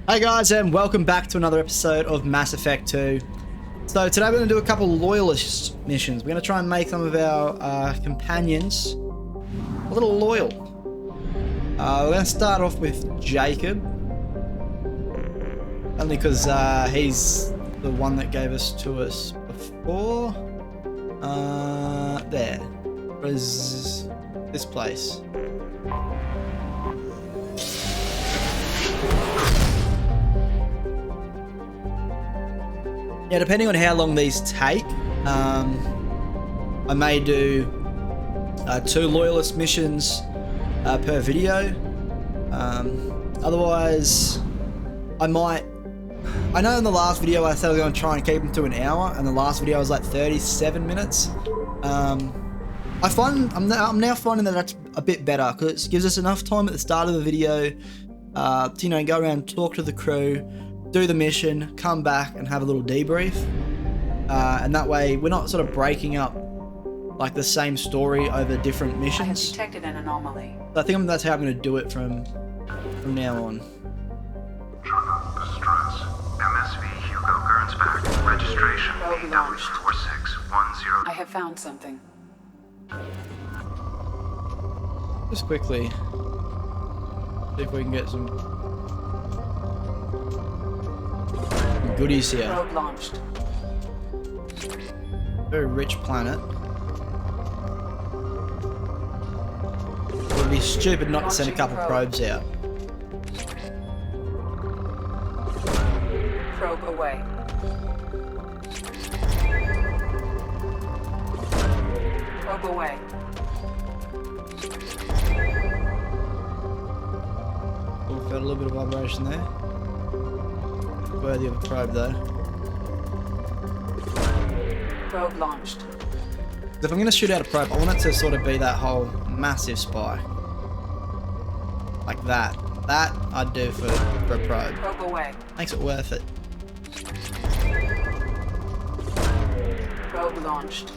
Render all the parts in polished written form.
Hey guys, and welcome back to another episode of Mass Effect 2. So today we're going to do a couple loyalist missions. We're going to try and make some of our companions a little loyal. We're going to start off with Jacob. Only because he's the one that gave us to us before. There. Where's this place? Yeah, depending on how long these take, I may do 2 loyalist missions per video. Otherwise, I know in the last video I said I was going to try and keep them to an hour, and the last video was like 37 minutes. I'm now finding that that's a bit better because it gives us enough time at the start of the video to, go around, talk to the crew, do the mission, come back and have a little debrief, and that way we're not sort of breaking up like the same story over different missions. I have detected an anomaly. So I think that's how I'm going to do it from now on. Distress. MSV Hugo Gernsback. Registration BW4610. I have found something. Just quickly see if we can get some goodies here. Probe launched. Very rich planet. It would be stupid not to send a couple probes out. Probe away. Probe away. Oh, felt a little bit of vibration there. Worthy of a probe though. Probe launched. If I'm going to shoot out a probe, I want it to sort of be that whole massive spike. Like that. That I'd do for a probe. Probe away. Makes it worth it. Probe launched.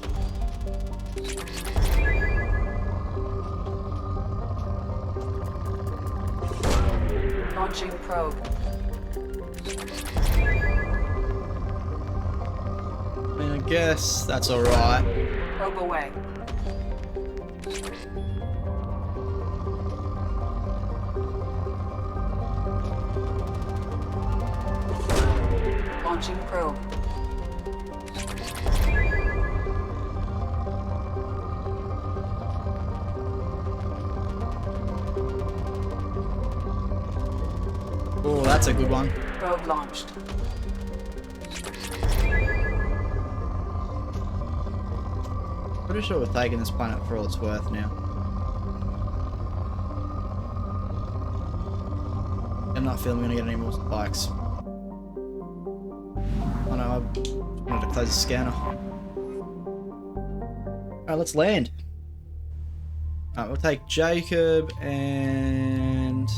Launching probe. I mean, I guess that's alright. Probe away. Launching probe. Oh, that's a good one. Probe launched. Pretty sure we're taking this planet for all it's worth now. I'm not feeling we're gonna get any more spikes. Oh no, I wanted to close the scanner. Alright, let's land. Alright, we'll take Jacob and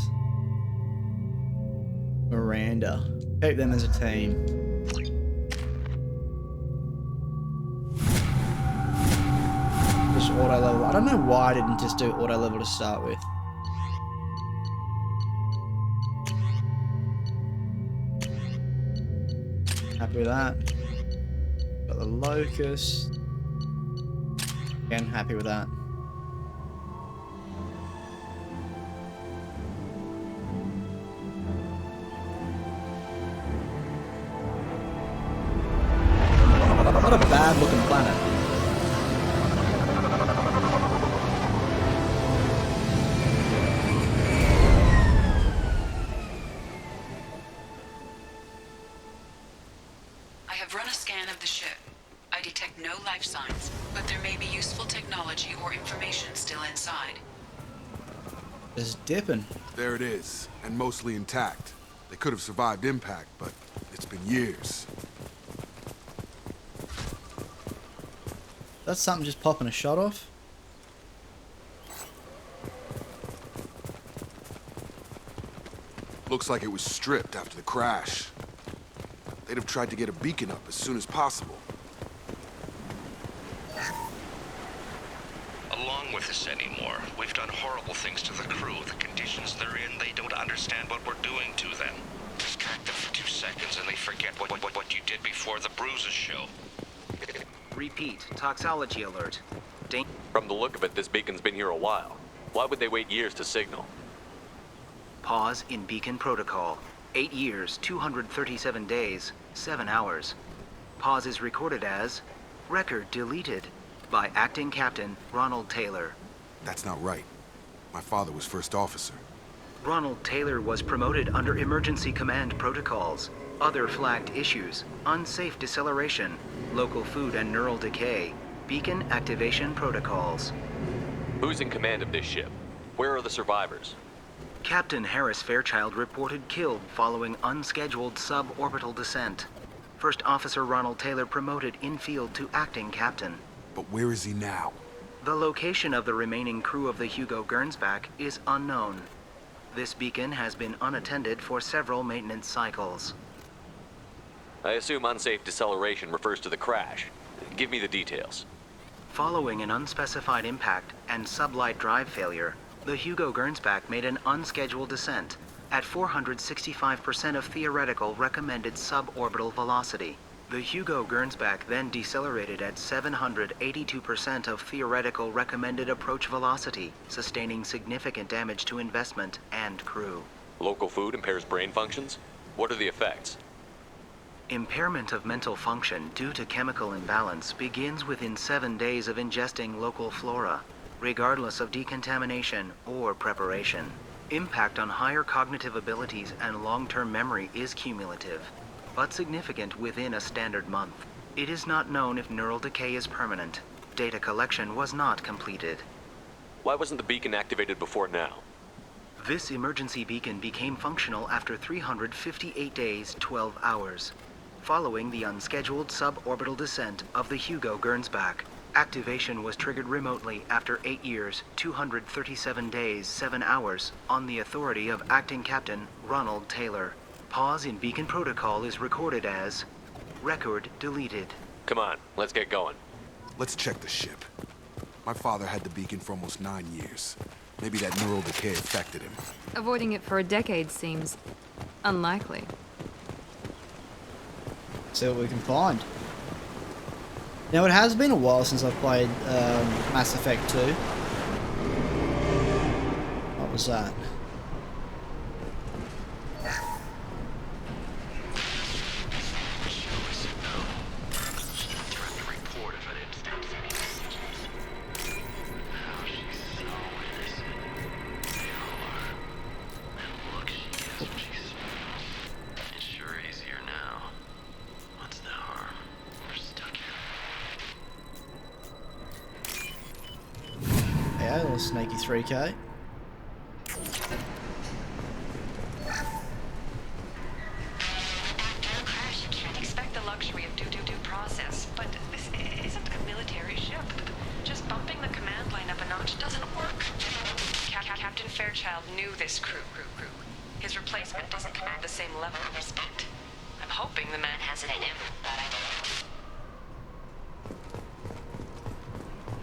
Miranda. Keep them as a team. Just auto level. I don't know why I didn't just do auto level to start with. Happy with that. Got the locust. Again, happy with that. What a bad looking planet. I have run a scan of the ship. I detect no life signs, but there may be useful technology or information still inside. Just dipping. There it is, and mostly intact. They could have survived impact, but it's been years. That's something just popping a shot off. Looks like it was stripped after the crash. They'd have tried to get a beacon up as soon as possible. Along with this anymore. We've done horrible things to the crew. The conditions they're in, they don't understand what we're doing to them. forget what you did before the bruises show. Repeat, toxology alert. From the look of it, this beacon's been here a while. Why would they wait years to signal? Pause in beacon protocol. 8 years, 237 days, 7 hours. Pause is recorded as record deleted by acting captain Ronald Taylor. That's not right. My father was first officer. Ronald Taylor was promoted under emergency command protocols. Other flagged issues: unsafe deceleration, local food and neural decay, beacon activation protocols. Who's in command of this ship? Where are the survivors? Captain Harris Fairchild reported killed following unscheduled suborbital descent. First Officer Ronald Taylor promoted in-field to acting captain. But where is he now? The location of the remaining crew of the Hugo Gernsback is unknown. This beacon has been unattended for several maintenance cycles. I assume unsafe deceleration refers to the crash. Give me the details. Following an unspecified impact and sublight drive failure, the Hugo Gernsback made an unscheduled descent at 465% of theoretical recommended suborbital velocity. The Hugo Gernsback then decelerated at 782% of theoretical recommended approach velocity, sustaining significant damage to investment and crew. Local food impairs brain functions? What are the effects? Impairment of mental function due to chemical imbalance begins within 7 days of ingesting local flora, regardless of decontamination or preparation. Impact on higher cognitive abilities and long-term memory is cumulative, but significant within a standard month. It is not known if neural decay is permanent. Data collection was not completed. Why wasn't the beacon activated before now? This emergency beacon became functional after 358 days, 12 hours. Following the unscheduled suborbital descent of the Hugo Gernsback, activation was triggered remotely after 8 years, 237 days, 7 hours on the authority of acting captain Ronald Taylor. Pause in beacon protocol is recorded as record deleted. Come on, let's get going. Let's check the ship. My father had the beacon for almost 9 years. Maybe that neural decay affected him. Avoiding it for a decade seems unlikely. See what we can find. Now, it has been a while since I've played Mass Effect 2. What was that? Yeah, a little snaky 3K. After a crash, you can't expect the luxury of due process. But this isn't a military ship. Just bumping the command line up a notch doesn't work. Captain Fairchild knew this crew. His replacement doesn't command the same level of respect. I'm hoping the man has it in him, but I don't.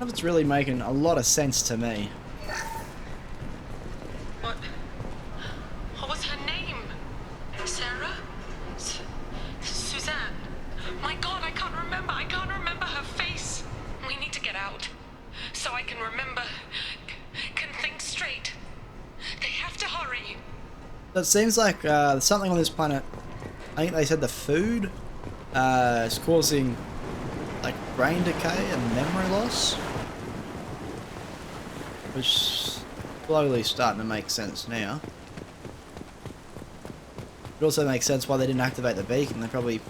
It's really making a lot of sense to me. What was her name? Sarah? Suzanne? My God, I can't remember. I can't remember her face. We need to get out. So I can remember. Can think straight. They have to hurry. So it seems like something on this planet, I think they said the food is causing like brain decay and memory loss. Which is slowly starting to make sense now. It also makes sense why they didn't activate the beacon. They probably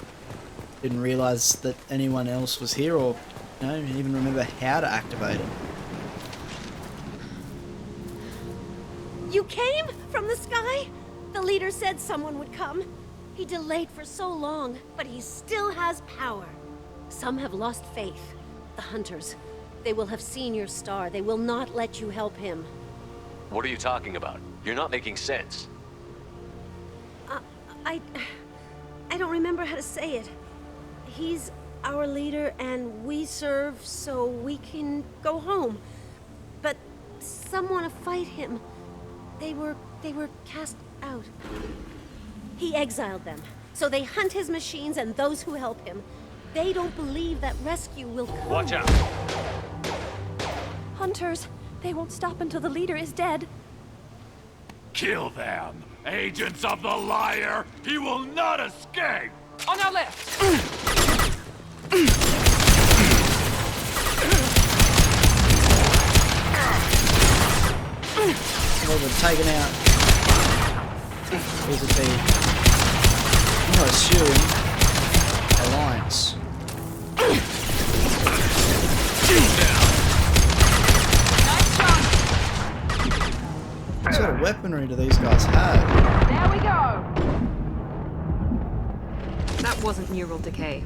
didn't realise that anyone else was here, or you know, even remember how to activate it. You came from the sky? The leader said someone would come. He delayed for so long, but he still has power. Some have lost faith. The hunters. They will have seen your star. They will not let you help him. What are you talking about? You're not making sense. I don't remember how to say it. He's our leader and we serve so we can go home. But some want to fight him. They were cast out. He exiled them. So they hunt his machines and those who help him. They don't believe that rescue will come. Watch out! Hunters, they won't stop until the leader is dead. Kill them! Agents of the liar! He will not escape! On our left! Well, they're taken out. Here's a team. I'm gonna assume Alliance. What sort of weaponry do these guys have? There we go! That wasn't neural decay.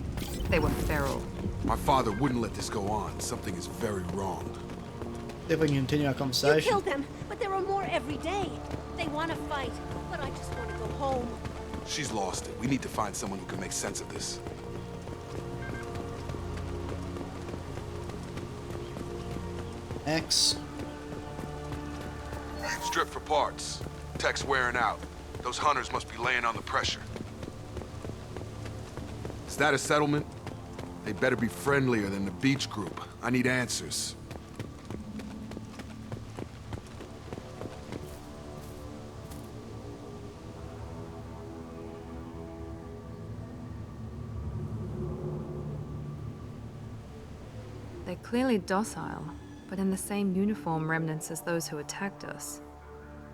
They were feral. My father wouldn't let this go on. Something is very wrong. See if we can continue our You conversation. killed them, but there are more every day. They want to fight, but I just want to go home. She's lost it. We need to find someone who can make sense of this. X. Strip for parts. Tech's wearing out. Those hunters must be laying on the pressure. Is that a settlement? They better be friendlier than the beach group. I need answers. They're clearly docile, but in the same uniform remnants as those who attacked us.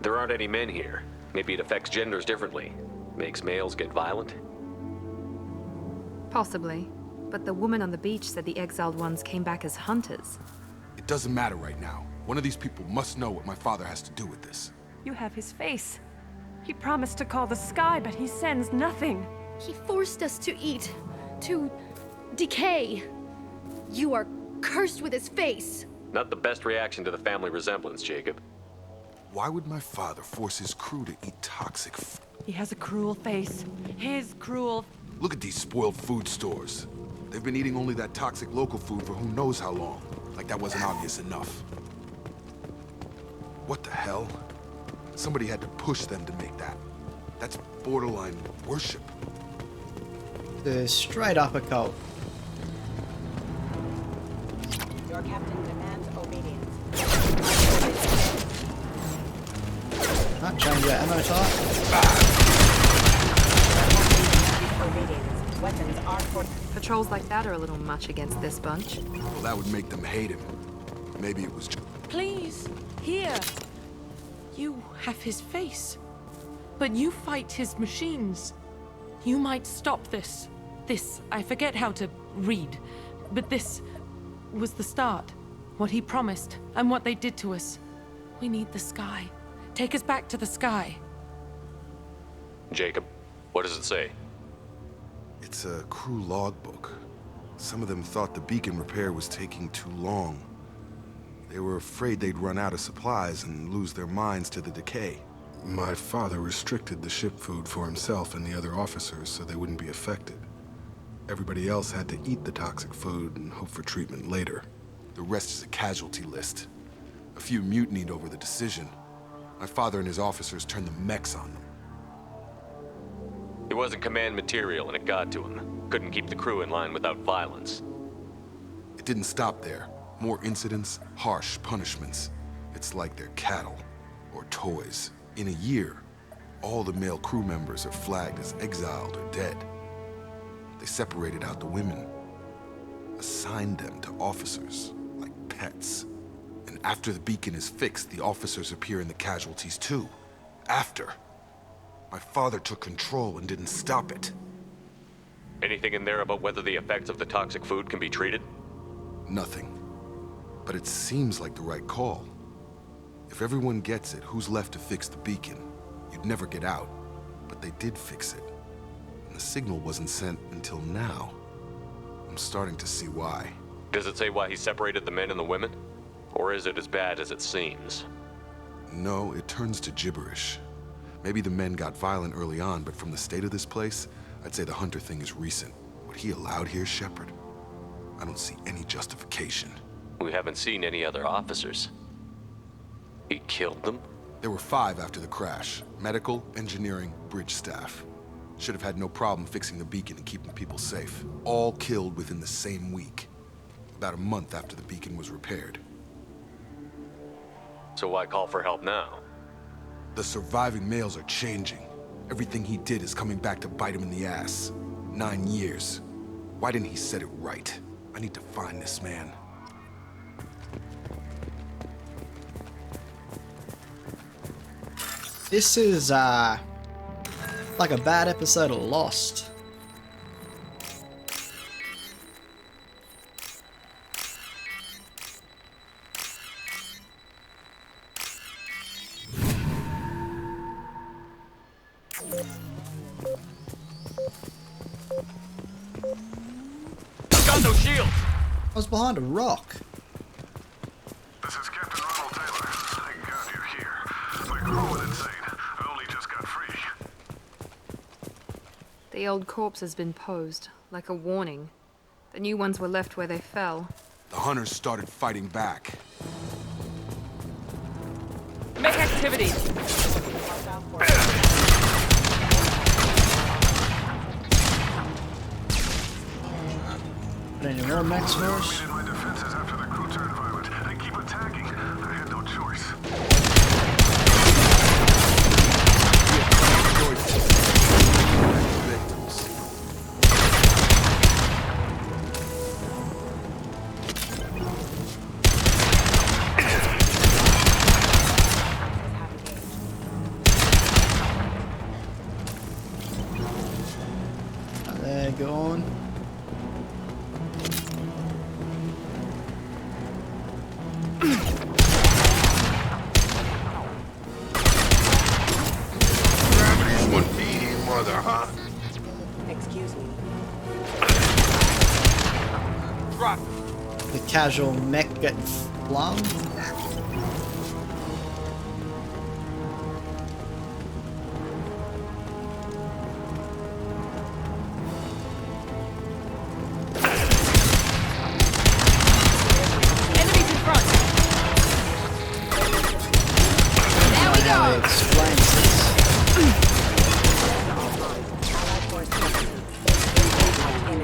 There aren't any men here. Maybe it affects genders differently. Makes males get violent? Possibly. But the woman on the beach said the exiled ones came back as hunters. It doesn't matter right now. One of these people must know what my father has to do with this. You have his face. He promised to call the sky, but he sends nothing. He forced us to eat, to decay. You are cursed with his face. Not the best reaction to the family resemblance, Jacob. Why would my father force his crew to eat toxic He has a cruel face. His cruel... Look at these spoiled food stores. They've been eating only that toxic local food for who knows how long. Like that wasn't obvious enough. What the hell? Somebody had to push them to make that. That's borderline worship. The straight up occult. Your captain demands obedience. Can't change your ammo type. Obedience. Weapons are for... Patrols like that are a little much against this bunch. Well, that would make them hate him. Maybe it was just... Please, here. You have his face. But you fight his machines. You might stop this. This, I forget how to read. But this was the start. What he promised, and what they did to us. We need the sky. Take us back to the sky. Jacob, what does it say? It's a crew logbook. Some of them thought the beacon repair was taking too long. They were afraid they'd run out of supplies and lose their minds to the decay. My father restricted the ship food for himself and the other officers so they wouldn't be affected. Everybody else had to eat the toxic food and hope for treatment later. The rest is a casualty list. A few mutinied over the decision. My father and his officers turned the mechs on them. It wasn't command material and it got to him. Couldn't keep the crew in line without violence. It didn't stop there. More incidents, harsh punishments. It's like they're cattle or toys. In a year, all the male crew members are flagged as exiled or dead. They separated out the women, assigned them to officers like pets. And after the beacon is fixed, the officers appear in the casualties too. After. My father took control and didn't stop it. Anything in there about whether the effects of the toxic food can be treated? Nothing. But it seems like the right call. If everyone gets it, who's left to fix the beacon? You'd never get out. But they did fix it. And the signal wasn't sent until now. I'm starting to see why. Does it say why he separated the men and the women? Or is it as bad as it seems? No, it turns to gibberish. Maybe the men got violent early on, but from the state of this place, I'd say the Hunter thing is recent. What he allowed here, Shepard? I don't see any justification. We haven't seen any other officers. He killed them? There were 5 after the crash. Medical, engineering, bridge staff. Should have had no problem fixing the beacon and keeping people safe. All killed within the same week. About a month after the beacon was repaired. So why call for help now? The surviving males are changing. Everything he did is coming back to bite him in the ass. 9 years. Why didn't he set it right? I need to find this man. This is, like a bad episode of Lost. Got no shields! I was behind a rock. This is Captain Ronald Taylor. Thank God you're here. My crew went insane. I only just got free. The old corpse has been posed, like a warning. The new ones were left where they fell. The hunters started fighting back. Make activity! Any more mechs for us? Made my defenses after the crew turned violent. They keep attacking. I had no choice. There, go on. Gravity's one feeding mother, huh? Excuse me. Drop. The casual mech getting flung. Enemies in front! There we How he go! explains this. Allied force captured. Enemy.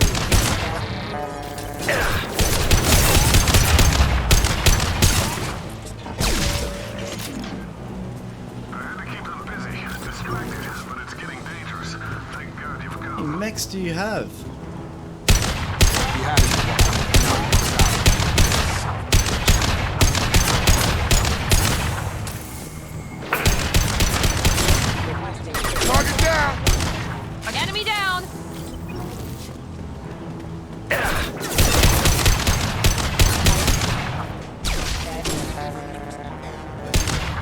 I had to keep them busy, distracted, but it's getting dangerous. Thank God you've How many come. mechs do you have? He had it. Now he wants Requesting. out. Target down! Enemy down!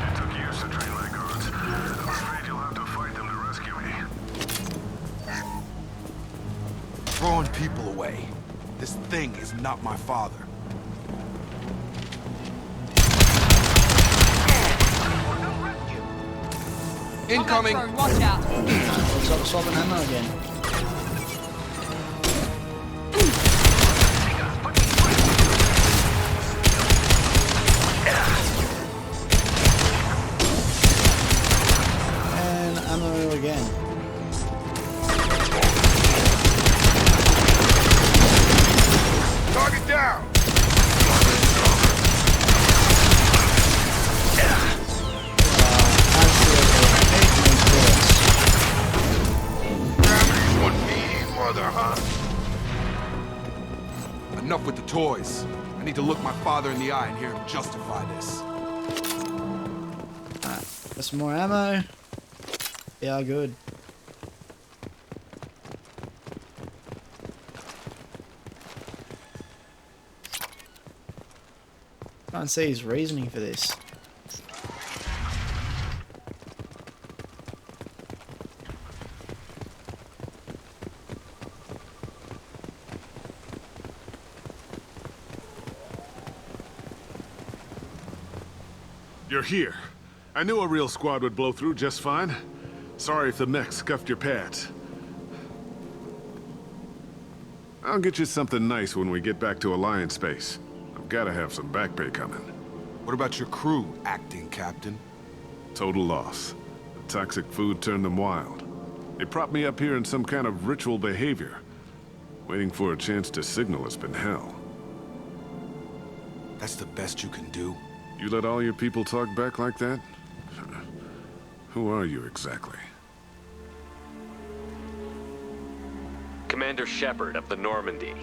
It took years to train my guards. I'm afraid you'll have to fight them to rescue me. Throwing people away. This thing is not my father. Incoming! Watch out! Swapping ammo again. And ammo again. Target down! Gravity's one feeding mother, huh? Enough with the toys. I need to look my father in the eye and hear him justify this. Got some more ammo. Yeah, good. Can't see his reasoning for this. You're here. I knew a real squad would blow through just fine. Sorry if the mech scuffed your pads. I'll get you something nice when we get back to Alliance space. I've gotta have some back pay coming. What about your crew, acting captain? Total loss. The toxic food turned them wild. They propped me up here in some kind of ritual behavior. Waiting for a chance to signal has been hell. That's the best you can do? You let all your people talk back like that? Who are you exactly? Commander Shepard of the Normandy.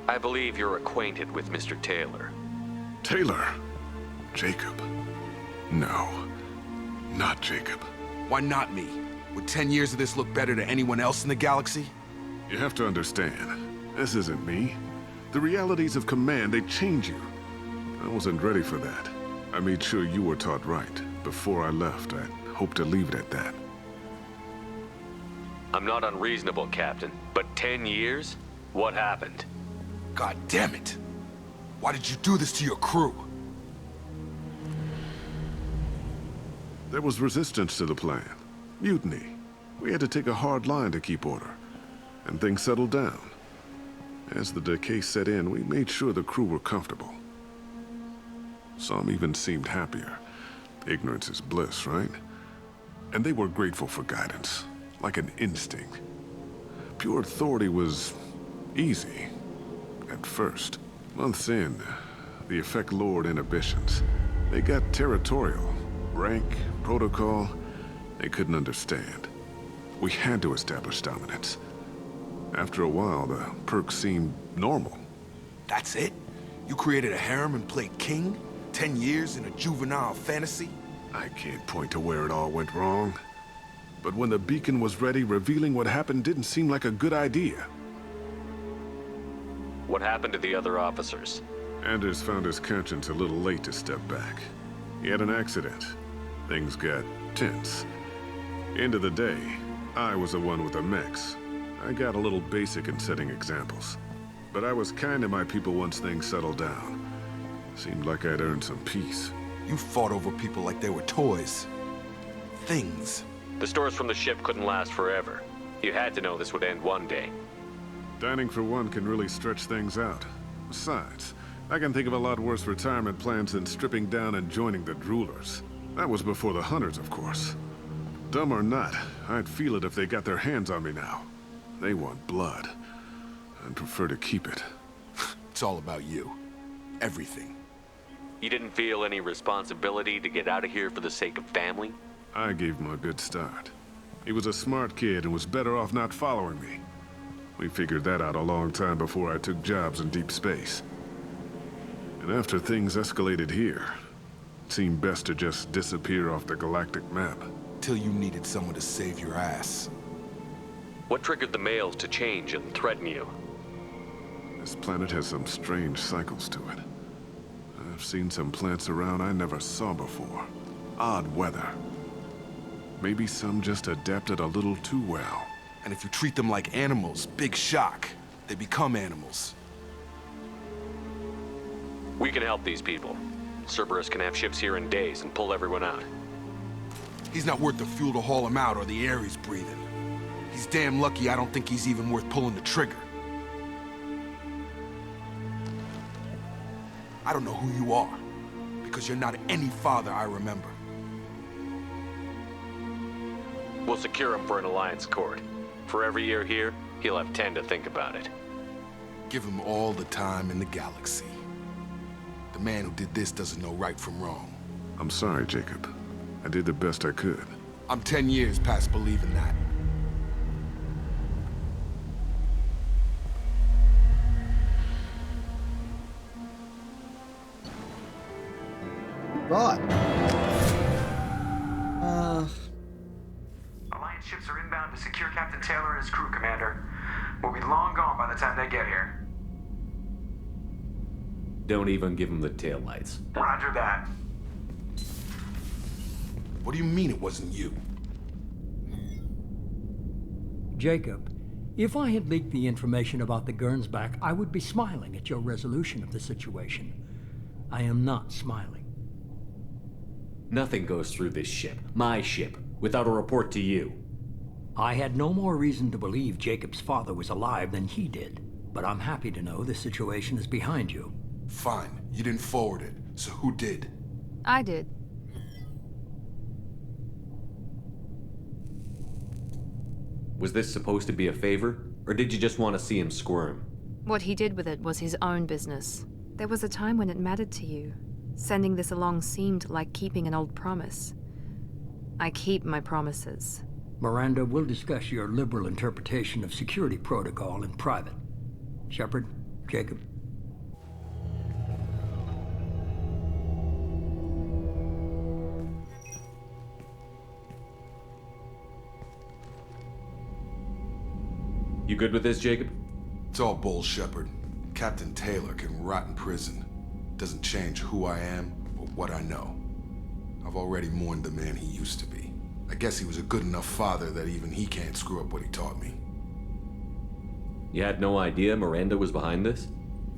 I believe you're acquainted with Mr. Taylor. Taylor? Jacob? No. Not Jacob. Why not me? Would 10 years of this look better to anyone else in the galaxy? You have to understand, this isn't me. The realities of command, they change you. I wasn't ready for that. I made sure you were taught right. Before I left, I hope to leave it at that. I'm not unreasonable, Captain, but 10 years? What happened? God damn it! Why did you do this to your crew? There was resistance to the plan. Mutiny. We had to take a hard line to keep order. And things settled down. As the decay set in, we made sure the crew were comfortable. Some even seemed happier. Ignorance is bliss, right? And they were grateful for guidance, like an instinct. Pure authority was easy, at first. Months in, the effect lowered inhibitions. They got territorial. Rank, protocol, they couldn't understand. We had to establish dominance. After a while, the perks seemed normal. That's it? You created a harem and played king? 10 years in a juvenile fantasy? I can't point to where it all went wrong. But when the beacon was ready, revealing what happened didn't seem like a good idea. What happened to the other officers? Anders found his conscience a little late to step back. He had an accident. Things got tense. End of the day, I was the one with the mechs. I got a little basic in setting examples. But I was kind to my people once things settled down. Seemed like I'd earned some peace. You fought over people like they were toys. Things. The stores from the ship couldn't last forever. You had to know this would end one day. Dining for one can really stretch things out. Besides, I can think of a lot worse retirement plans than stripping down and joining the droolers. That was before the hunters, of course. Dumb or not, I'd feel it if they got their hands on me now. They want blood. I'd prefer to keep it. It's all about you. Everything. You didn't feel any responsibility to get out of here for the sake of family? I gave him a good start. He was a smart kid and was better off not following me. We figured that out a long time before I took jobs in deep space. And after things escalated here, it seemed best to just disappear off the galactic map. Till you needed someone to save your ass. What triggered the males to change and threaten you? This planet has some strange cycles to it. I've seen some plants around I never saw before. Odd weather. Maybe some just adapted a little too well. And if you treat them like animals, big shock. They become animals. We can help these people. Cerberus can have ships here in days and pull everyone out. He's not worth the fuel to haul him out or the air he's breathing. He's damn lucky I don't think he's even worth pulling the trigger. I don't know who you are, because you're not any father I remember. We'll secure him for an alliance court. For every year here, he'll have 10 to think about it. Give him all the time in the galaxy. The man who did this doesn't know right from wrong. I'm sorry, Jacob. I did the best I could. I'm 10 years past believing that. Right. Alliance ships are inbound to secure Captain Taylor and his crew, Commander. We'll be long gone by the time they get here. Don't even give him the taillights. Roger that. What do you mean it wasn't you? Jacob, if I had leaked the information about the Gernsback, I would be smiling at your resolution of the situation. I am not smiling. Nothing goes through this ship, my ship, without a report to you. I had no more reason to believe Jacob's father was alive than he did, but I'm happy to know the situation is behind you. Fine. You didn't forward it, so who did? I did. Was this supposed to be a favor, or did you just want to see him squirm? What he did with it was his own business. There was a time when it mattered to you. Sending this along seemed like keeping an old promise. I keep my promises. Miranda, we'll discuss your liberal interpretation of security protocol in private. Shepard, Jacob. You good with this, Jacob? It's all bull, Shepard. Captain Taylor can rot in prison. Doesn't change who I am or what I know. I've already mourned the man he used to be. I guess he was a good enough father that even he can't screw up what he taught me. You had no idea Miranda was behind this?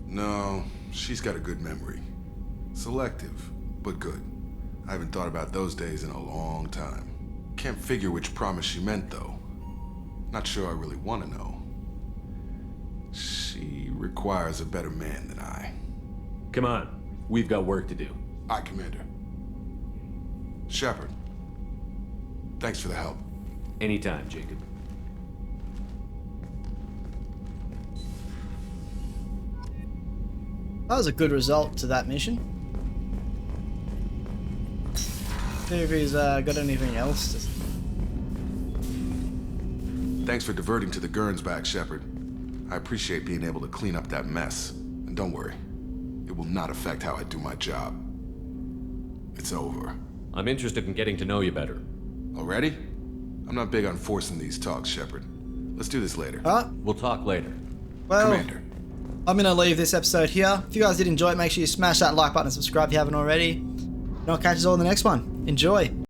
No, she's got a good memory. Selective, but good. I haven't thought about those days in a long time. Can't figure which promise she meant, though. Not sure I really want to know. She requires a better man than I. Come on, we've got work to do. Aye, Commander. Shepard, thanks for the help. Anytime, Jacob. That was a good result to that mission. See if he's got anything else to... Thanks for diverting to the Gurns back, Shepard. I appreciate being able to clean up that mess. And don't worry, it will not affect how I do my job. It's over. I'm interested in getting to know you better. Already? I'm not big on forcing these talks, Shepard. Let's do this later. We'll talk later. Well, Commander. I'm going to leave this episode here. If you guys did enjoy it, make sure you smash that like button and subscribe if you haven't already. And I'll catch us all in the next one. Enjoy.